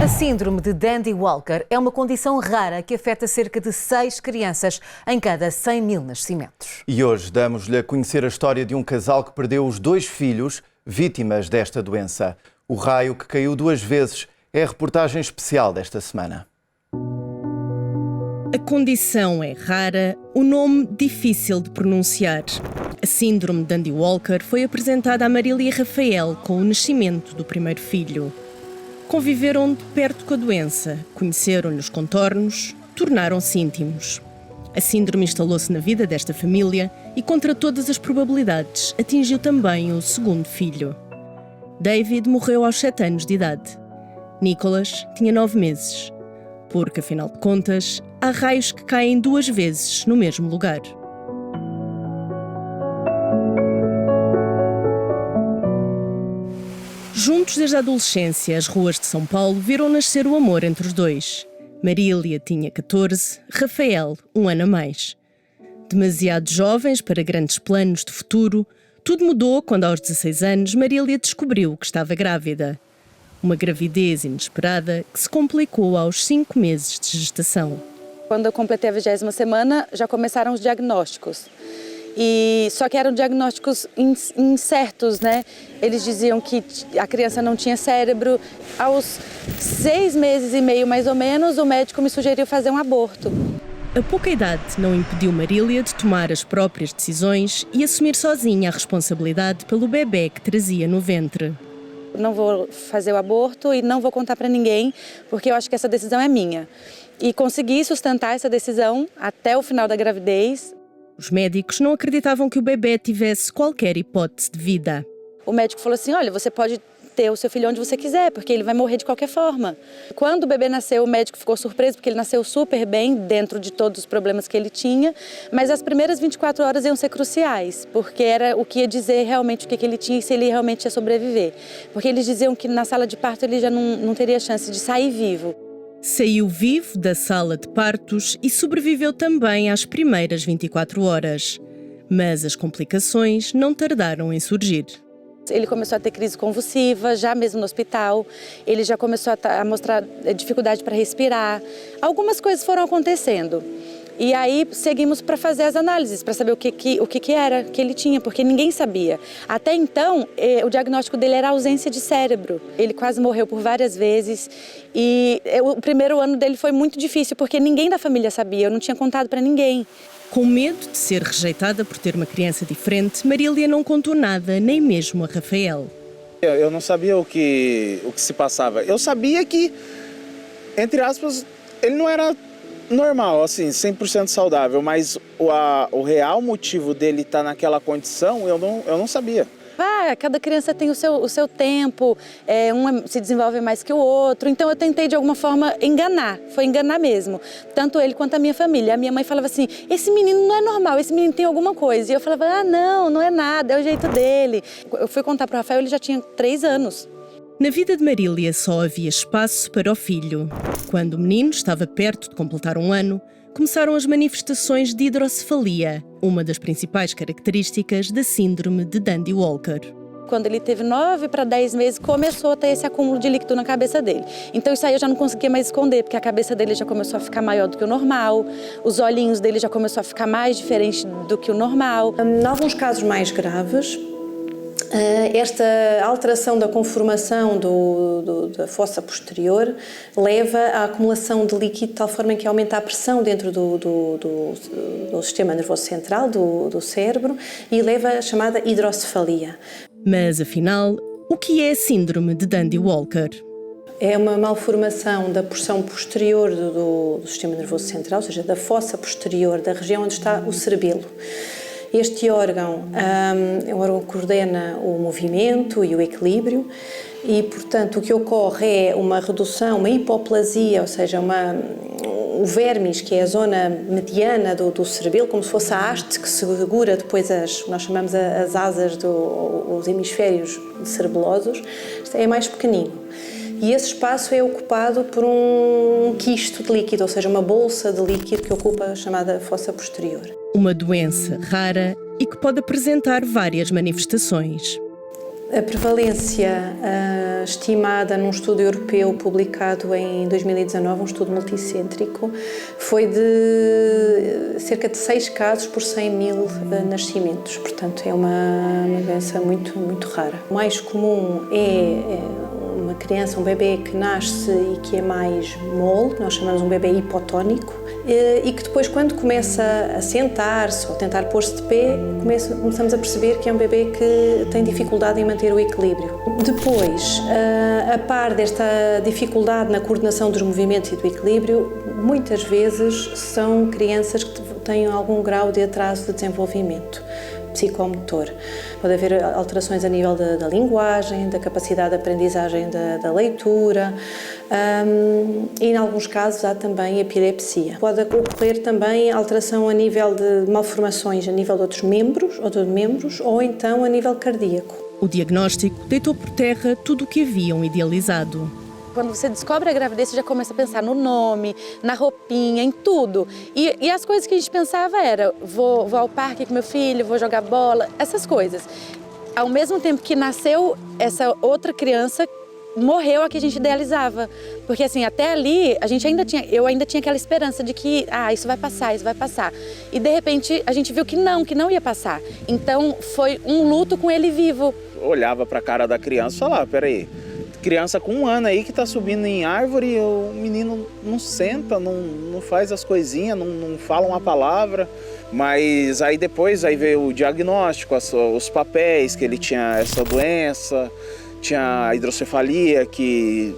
A síndrome de Dandy Walker é uma condição rara que afeta cerca de 6 crianças em cada 100 mil nascimentos. E hoje damos-lhe a conhecer a história de um casal que perdeu os 2 filhos vítimas desta doença. O raio que caiu 2 vezes é a reportagem especial desta semana. A condição é rara, o nome difícil de pronunciar. A síndrome de Dandy Walker foi apresentada a Marília e Rafael com o nascimento do primeiro filho. Conviveram de perto com a doença, conheceram-lhe os contornos, tornaram-se íntimos. A síndrome instalou-se na vida desta família e, contra todas as probabilidades, atingiu também o segundo filho. David morreu aos 7 anos de idade. Nicholas tinha 9 meses. Porque, afinal de contas, há raios que caem 2 vezes no mesmo lugar. Juntos desde a adolescência, as ruas de São Paulo viram nascer o amor entre os dois. Marília tinha 14, Rafael, 1 ano a mais. Demasiado jovens para grandes planos de futuro, tudo mudou quando, aos 16 anos, Marília descobriu que estava grávida. Uma gravidez inesperada que se complicou aos 5 meses de gestação. Quando eu completei a 20ª semana, já começaram os diagnósticos. Só que eram diagnósticos incertos, né? Eles diziam que a criança não tinha cérebro. Aos 6 meses e meio, mais ou menos, o médico me sugeriu fazer um aborto. A pouca idade não impediu Marília de tomar as próprias decisões e assumir sozinha a responsabilidade pelo bebê que trazia no ventre. Não vou fazer o aborto e não vou contar para ninguém, porque eu acho que essa decisão é minha. E consegui sustentar essa decisão até o final da gravidez. Os médicos não acreditavam que o bebê tivesse qualquer hipótese de vida. O médico falou assim, olha, você pode ter o seu filho onde você quiser, porque ele vai morrer de qualquer forma. Quando o bebê nasceu, o médico ficou surpreso, porque ele nasceu super bem, dentro de todos os problemas que ele tinha, mas as primeiras 24 horas iam ser cruciais, porque era o que ia dizer realmente o que ele tinha e se ele realmente ia sobreviver. Porque eles diziam que na sala de parto ele já não teria chance de sair vivo. Saiu vivo da sala de partos e sobreviveu também às primeiras 24 horas. Mas as complicações não tardaram em surgir. Ele começou a ter crise convulsiva, já mesmo no hospital. Ele já começou a mostrar dificuldade para respirar. Algumas coisas foram acontecendo. E aí seguimos para fazer as análises, para saber o que era que ele tinha, porque ninguém sabia. Até então, o diagnóstico dele era ausência de cérebro. Ele quase morreu por várias vezes e o primeiro ano dele foi muito difícil, porque ninguém da família sabia, eu não tinha contado para ninguém. Com medo de ser rejeitada por ter uma criança diferente, Marília não contou nada, nem mesmo a Rafael. Eu não sabia o que se passava. Eu sabia que, entre aspas, ele não era normal, assim, 100% saudável, mas o real motivo dele estar naquela condição, eu não sabia. Cada criança tem o seu tempo, um se desenvolve mais que o outro, então eu tentei de alguma forma enganar, foi enganar mesmo, tanto ele quanto a minha família. A minha mãe falava assim, esse menino não é normal, esse menino tem alguma coisa, e eu falava, não é nada, é o jeito dele. Eu fui contar para o Rafael, ele já tinha 3 anos. Na vida de Marília só havia espaço para o filho. Quando o menino estava perto de completar 1 ano, começaram as manifestações de hidrocefalia, uma das principais características da síndrome de Dandy Walker. Quando ele teve 9 para 10 meses, começou a ter esse acúmulo de líquido na cabeça dele. Então isso aí eu já não conseguia mais esconder, porque a cabeça dele já começou a ficar maior do que o normal, os olhinhos dele já começou a ficar mais diferente do que o normal. Em alguns casos mais graves, esta alteração da conformação da fossa posterior leva à acumulação de líquido de tal forma que aumenta a pressão dentro do sistema nervoso central, do cérebro, e leva à chamada hidrocefalia. Mas, afinal, o que é a síndrome de Dandy Walker? É uma malformação da porção posterior do sistema nervoso central, ou seja, da fossa posterior, da região onde está o cerebelo. Este órgão é um órgão que coordena o movimento e o equilíbrio e, portanto, o que ocorre é uma redução, uma hipoplasia, ou seja, o vermis, que é a zona mediana do cerebelo, como se fosse a haste que segura depois nós chamamos as asas dos hemisférios cerebelosos, é mais pequenino. E esse espaço é ocupado por um quisto de líquido, ou seja, uma bolsa de líquido que ocupa a chamada fossa posterior. Uma doença rara e que pode apresentar várias manifestações. A prevalência estimada num estudo europeu publicado em 2019, um estudo multicêntrico, foi de cerca de 6 casos por 100 mil nascimentos. Portanto, é uma doença muito, muito rara. O mais comum é uma criança, um bebê que nasce e que é mais mole, nós chamamos um bebê hipotónico, e que depois, quando começa a sentar-se ou tentar pôr-se de pé, começamos a perceber que é um bebê que tem dificuldade em manter o equilíbrio. Depois, a par desta dificuldade na coordenação dos movimentos e do equilíbrio, muitas vezes são crianças que têm algum grau de atraso de desenvolvimento psicomotor. Pode haver alterações a nível da linguagem, da capacidade de aprendizagem da leitura, e em alguns casos há também epilepsia. Pode ocorrer também alteração a nível de malformações a nível de outros membros ou então a nível cardíaco. O diagnóstico deitou por terra tudo o que haviam idealizado. Quando você descobre a gravidez, você já começa a pensar no nome, na roupinha, em tudo. E as coisas que a gente pensava era, vou ao parque com meu filho, vou jogar bola, essas coisas. Ao mesmo tempo que nasceu essa outra criança, morreu a que a gente idealizava. Porque assim, até ali, eu ainda tinha aquela esperança de que, isso vai passar. E de repente, a gente viu que não ia passar. Então, foi um luto com ele vivo. Eu olhava para a cara da criança e falava, peraí, criança com 1 ano aí que tá subindo em árvore, o menino não senta, não faz as coisinhas, não fala uma palavra. Mas aí depois veio o diagnóstico, os papéis, que ele tinha essa doença, tinha a hidrocefalia, que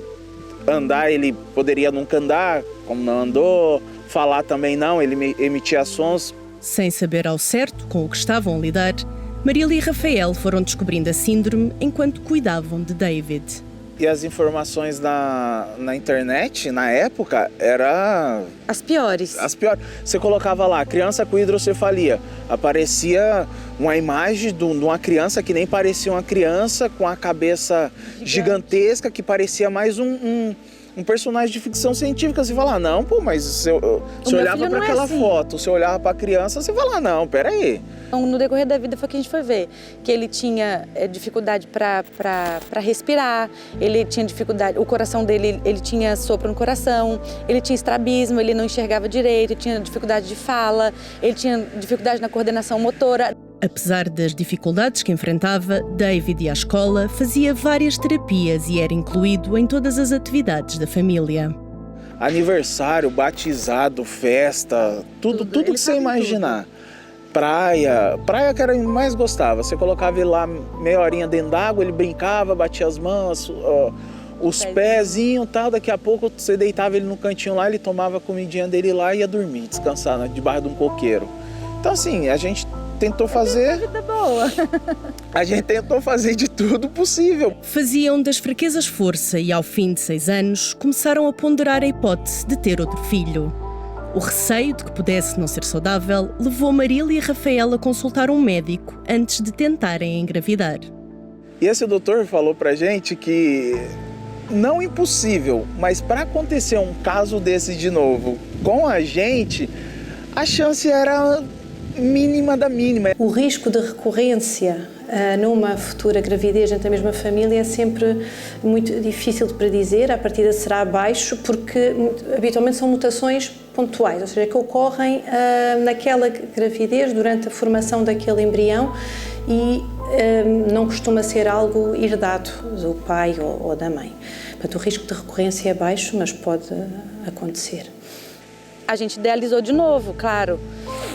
andar ele poderia nunca andar, como não andou, falar também não, ele emitia sons. Sem saber ao certo com o que estavam a lidar, Marília e Rafael foram descobrindo a síndrome enquanto cuidavam de David. E as informações na internet, na época, era... As piores. Você colocava lá, criança com hidrocefalia. Aparecia uma imagem de uma criança que nem parecia uma criança, com a cabeça gigantesca, que parecia mais um personagem de ficção científica. Você fala, não, pô, mas se olhava para aquela foto, você olhava para a criança, você fala, não, peraí. No decorrer da vida foi que a gente foi ver que ele tinha dificuldade para respirar, ele tinha dificuldade, o coração dele, ele tinha sopro no coração, ele tinha estrabismo, ele não enxergava direito, ele tinha dificuldade de fala, ele tinha dificuldade na coordenação motora. Apesar das dificuldades que enfrentava, David ia à escola, fazia várias terapias e era incluído em todas as atividades da família. Aniversário, batizado, festa, tudo que você imaginar. Praia que era o que mais gostava. Você colocava ele lá meia horinha dentro d'água, ele brincava, batia as mãos, os pezinhos e tal. Daqui a pouco você deitava ele no cantinho lá, ele tomava a comidinha dele lá e ia dormir, descansar debaixo de um coqueiro. Então assim, a gente tentou fazer... Vida boa. A gente tentou fazer de tudo possível. Faziam das fraquezas força e ao fim de 6 anos começaram a ponderar a hipótese de ter outro filho. O receio de que pudesse não ser saudável levou Marília e Rafael a consultar um médico antes de tentarem engravidar. E esse doutor falou pra gente que não impossível, mas para acontecer um caso desse de novo com a gente, a chance era mínima da mínima. O risco de recorrência numa futura gravidez dentro da mesma família é sempre muito difícil de predizer. A partida será baixo porque habitualmente são mutações pontuais, ou seja, que ocorrem naquela gravidez durante a formação daquele embrião e não costuma ser algo herdado do pai ou da mãe. Portanto, o risco de recorrência é baixo, mas pode acontecer. A gente idealizou de novo, claro,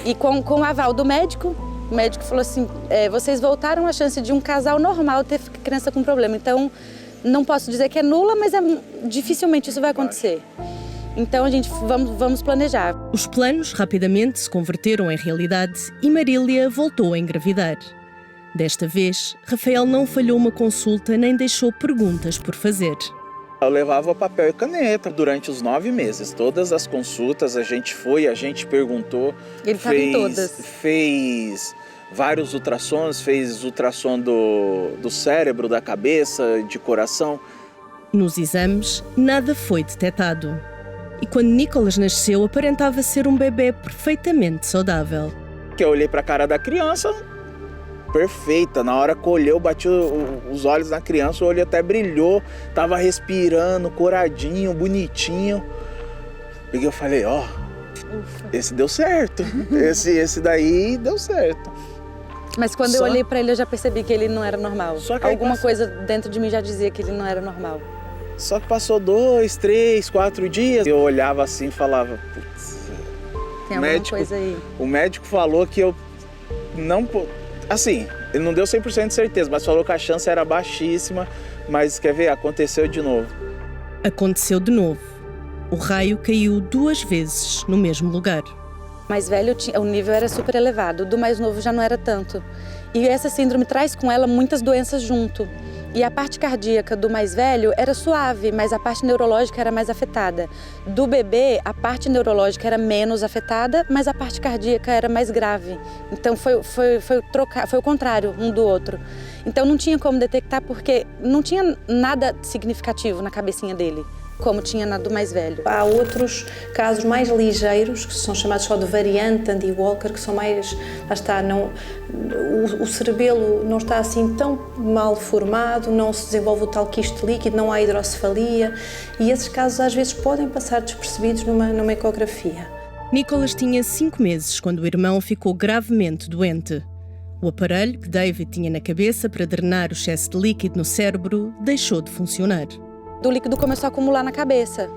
e com o aval do médico. O médico falou assim, vocês voltaram a chance de um casal normal ter criança com problema. Então, não posso dizer que é nula, mas dificilmente isso vai acontecer. Então, a gente vamos planejar. Os planos rapidamente se converteram em realidade e Marília voltou a engravidar. Desta vez, Rafael não falhou uma consulta nem deixou perguntas por fazer. Eu levava papel e caneta durante os 9 meses. Todas as consultas, a gente foi, a gente perguntou. Ele estava em todas. Fez vários ultrassons, fez ultrassom do cérebro, da cabeça, de coração. Nos exames, nada foi detectado. E quando Nicholas nasceu, aparentava ser um bebê perfeitamente saudável. Que eu olhei para a cara da criança, perfeita. Na hora que olhei, eu bati os olhos na criança, o olho até brilhou, tava respirando, coradinho, bonitinho. Peguei, eu falei, ó, esse deu certo, esse daí deu certo. Mas quando eu olhei pra ele, eu já percebi que ele não era normal. Só que alguma coisa dentro de mim já dizia que ele não era normal. Só que passou 2, 3, 4 dias, eu olhava assim e falava, putz, tem alguma coisa aí. O médico falou que eu não... Assim, ele não deu 100% de certeza, mas falou que a chance era baixíssima. Mas, quer ver, aconteceu de novo. Aconteceu de novo. O raio caiu 2 vezes no mesmo lugar. Mais velho, o nível era super elevado, do mais novo já não era tanto. E essa síndrome traz com ela muitas doenças junto. E a parte cardíaca do mais velho era suave, mas a parte neurológica era mais afetada. Do bebê, a parte neurológica era menos afetada, mas a parte cardíaca era mais grave. Então foi o contrário um do outro. Então não tinha como detectar porque não tinha nada significativo na cabecinha dele, como tinha na do mais velho. Há outros casos mais ligeiros, que são chamados só de variante Andy Walker, que são mais, lá está, o cerebelo não está assim tão mal formado, não se desenvolve o tal quisto líquido, não há hidrocefalia, e esses casos às vezes podem passar despercebidos numa ecografia. Nicholas tinha 5 meses quando o irmão ficou gravemente doente. O aparelho que David tinha na cabeça para drenar o excesso de líquido no cérebro deixou de funcionar. O líquido começou a acumular na cabeça.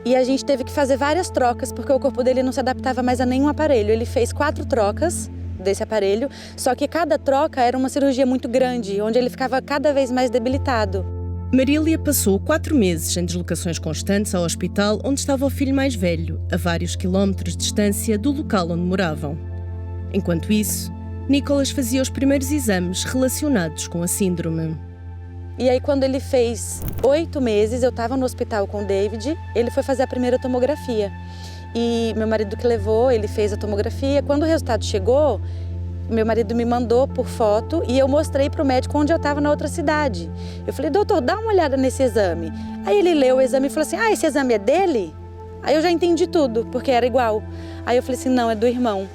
E a gente teve que fazer várias trocas, porque o corpo dele não se adaptava mais a nenhum aparelho. Ele fez 4 trocas desse aparelho, só que cada troca era uma cirurgia muito grande, onde ele ficava cada vez mais debilitado. Marília passou 4 meses em deslocações constantes ao hospital onde estava o filho mais velho, a vários quilómetros de distância do local onde moravam. Enquanto isso, Nicholas fazia os primeiros exames relacionados com a síndrome. E aí, quando ele fez 8 meses, eu estava no hospital com o David, ele foi fazer a primeira tomografia. E meu marido que levou, ele fez a tomografia. Quando o resultado chegou, meu marido me mandou por foto e eu mostrei para o médico onde eu estava na outra cidade. Eu falei, doutor, dá uma olhada nesse exame. Aí ele leu o exame e falou assim, esse exame é dele? Aí eu já entendi tudo, porque era igual. Aí eu falei assim, não, é do irmão.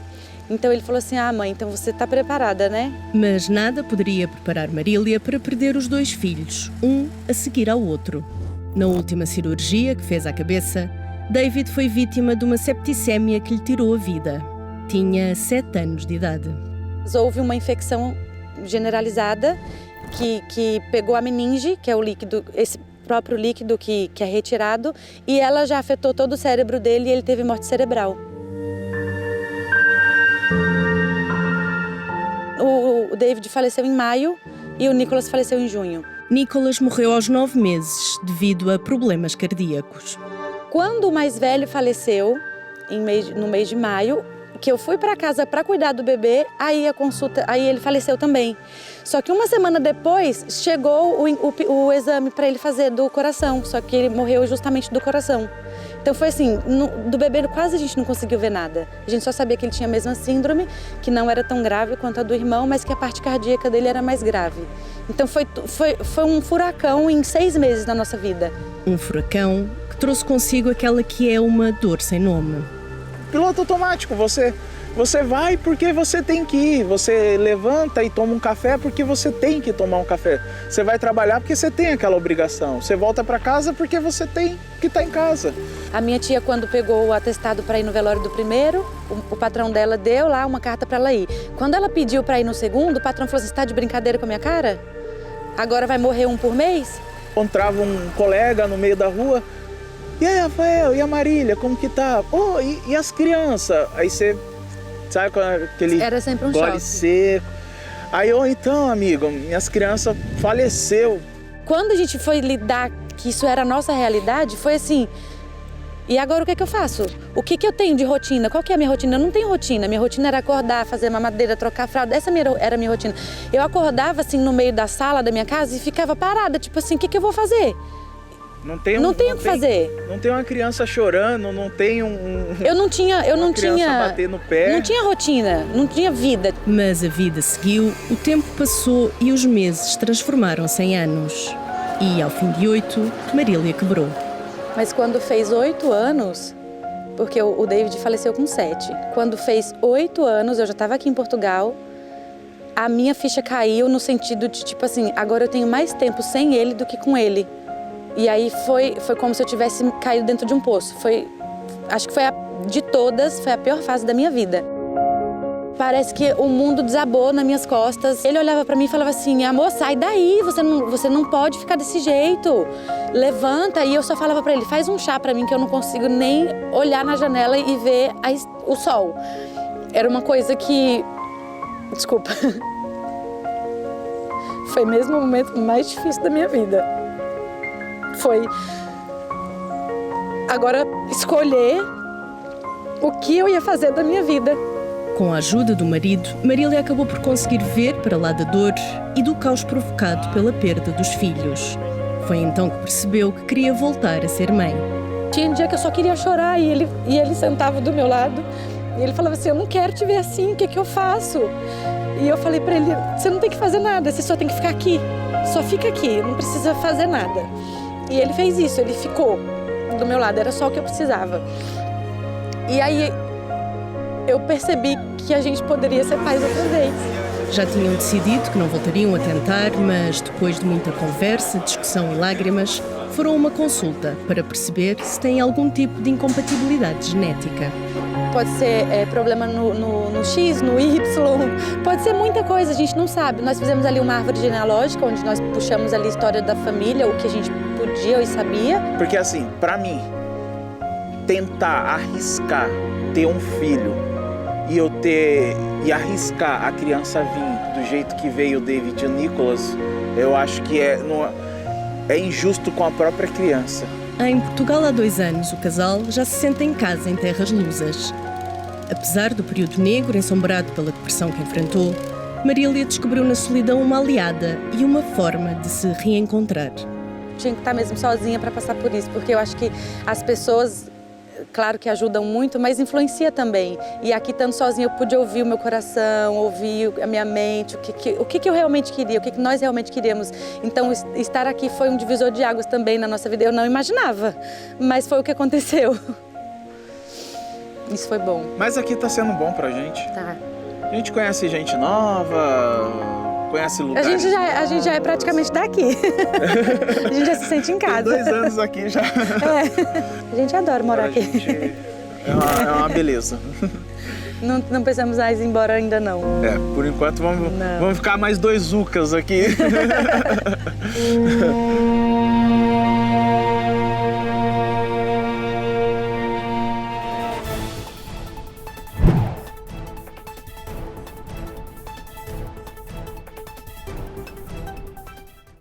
Então ele falou assim, mãe, então você está preparada, né? Mas nada poderia preparar Marília para perder os 2 filhos, um a seguir ao outro. Na última cirurgia que fez à cabeça, David foi vítima de uma septicémia que lhe tirou a vida. Tinha 7 anos de idade. Houve uma infecção generalizada que pegou a meninge, que é o líquido, esse próprio líquido que é retirado, e ela já afetou todo o cérebro dele e ele teve morte cerebral. O David faleceu em maio e o Nicholas faleceu em junho. Nicholas morreu aos 9 meses devido a problemas cardíacos. Quando o mais velho faleceu, no mês de maio, que eu fui para casa para cuidar do bebê, aí ele faleceu também. Só que uma semana depois chegou o exame para ele fazer do coração, só que ele morreu justamente do coração. Então foi assim, do bebê quase a gente não conseguiu ver nada. A gente só sabia que ele tinha a mesma síndrome, que não era tão grave quanto a do irmão, mas que a parte cardíaca dele era mais grave. Então foi um furacão em 6 meses da nossa vida. Um furacão que trouxe consigo aquela que é uma dor sem nome. Piloto automático, você vai porque você tem que ir, você levanta e toma um café porque você tem que tomar um café. Você vai trabalhar porque você tem aquela obrigação, você volta para casa porque você tem que estar em casa. A minha tia, quando pegou o atestado para ir no velório do primeiro, o patrão dela deu lá uma carta para ela ir. Quando ela pediu para ir no segundo, o patrão falou assim, você está de brincadeira com a minha cara? Agora vai morrer um por mês? Encontrava um colega no meio da rua, e aí, Rafael, e a Marília, como que tá? Oh, e as crianças? Aí você, sabe, com aquele era sempre um gole choque. seco. Aí, então, amigo, minhas crianças faleceu. Quando a gente foi lidar que isso era a nossa realidade, foi assim, e agora o que é que eu faço? O que eu tenho de rotina? Qual que é a minha rotina? Eu não tenho rotina. Minha rotina era acordar, fazer mamadeira, trocar fralda. Essa era a minha rotina. Eu acordava assim no meio da sala da minha casa e ficava parada, tipo assim, o que eu vou fazer? Não tem o que fazer. Não tem uma criança chorando, não tem Eu não tinha bater no pé. Não tinha rotina, não tinha vida. Mas a vida seguiu, o tempo passou e os meses transformaram-se em anos. E ao fim de 8, Marília quebrou. Mas quando fez 8 anos, porque o David faleceu com 7. Quando fez 8 anos, eu já estava aqui em Portugal, a minha ficha caiu no sentido de, tipo assim, agora eu tenho mais tempo sem ele do que com ele. E aí foi como se eu tivesse caído dentro de um poço. Acho que de todas, foi a pior fase da minha vida. Parece que o mundo desabou nas minhas costas. Ele olhava pra mim e falava assim, amor, sai daí, você não pode ficar desse jeito. Levanta. E eu só falava pra ele, faz um chá pra mim que eu não consigo nem olhar na janela e ver o sol. Era uma coisa que... Desculpa. Foi mesmo o momento mais difícil da minha vida. Foi agora escolher o que eu ia fazer da minha vida. Com a ajuda do marido, Marília acabou por conseguir ver para lá da dor e do caos provocado pela perda dos filhos. Foi então que percebeu que queria voltar a ser mãe. Tinha um dia que eu só queria chorar e ele sentava do meu lado e ele falava assim, eu não quero te ver assim, o que eu faço? E eu falei pra ele, você não tem que fazer nada, você só tem que ficar aqui. Só fica aqui, não precisa fazer nada. E ele fez isso, ele ficou do meu lado, era só o que eu precisava. E aí eu percebi que a gente poderia ser pais outra vez. Já tinham decidido que não voltariam a tentar, mas depois de muita conversa, discussão e lágrimas, foram a uma consulta para perceber se têm algum tipo de incompatibilidade genética. Pode ser problema no X, no Y, pode ser muita coisa, a gente não sabe. Nós fizemos ali uma árvore genealógica, onde nós puxamos ali a história da família, o que a gente podia e sabia. Porque assim, pra mim, tentar arriscar ter um filho e arriscar a criança vir do jeito que veio o David e o Nicholas, eu acho que é injusto com a própria criança. Em Portugal, há 2 anos, o casal já se sente em casa em terras lusas. Apesar do período negro ensombrado pela depressão que enfrentou, Marília descobriu na solidão uma aliada e uma forma de se reencontrar. Tinha que estar mesmo sozinha para passar por isso, porque eu acho que as pessoas, claro que ajudam muito, mas influencia também. E aqui, estando sozinha, eu pude ouvir o meu coração, ouvir a minha mente, o que eu realmente queria, o que nós realmente queríamos. Então, estar aqui foi um divisor de águas também na nossa vida. Eu não imaginava, mas foi o que aconteceu. Isso foi bom. Mas aqui tá sendo bom pra gente. Tá. A gente conhece gente nova, conhece lugares. A gente já é praticamente daqui. A gente já se sente em casa. Tem 2 anos aqui já. A gente adora morar aqui. É uma beleza. Não precisamos mais ir embora ainda não. Por enquanto vamos ficar mais 2 Zucas aqui.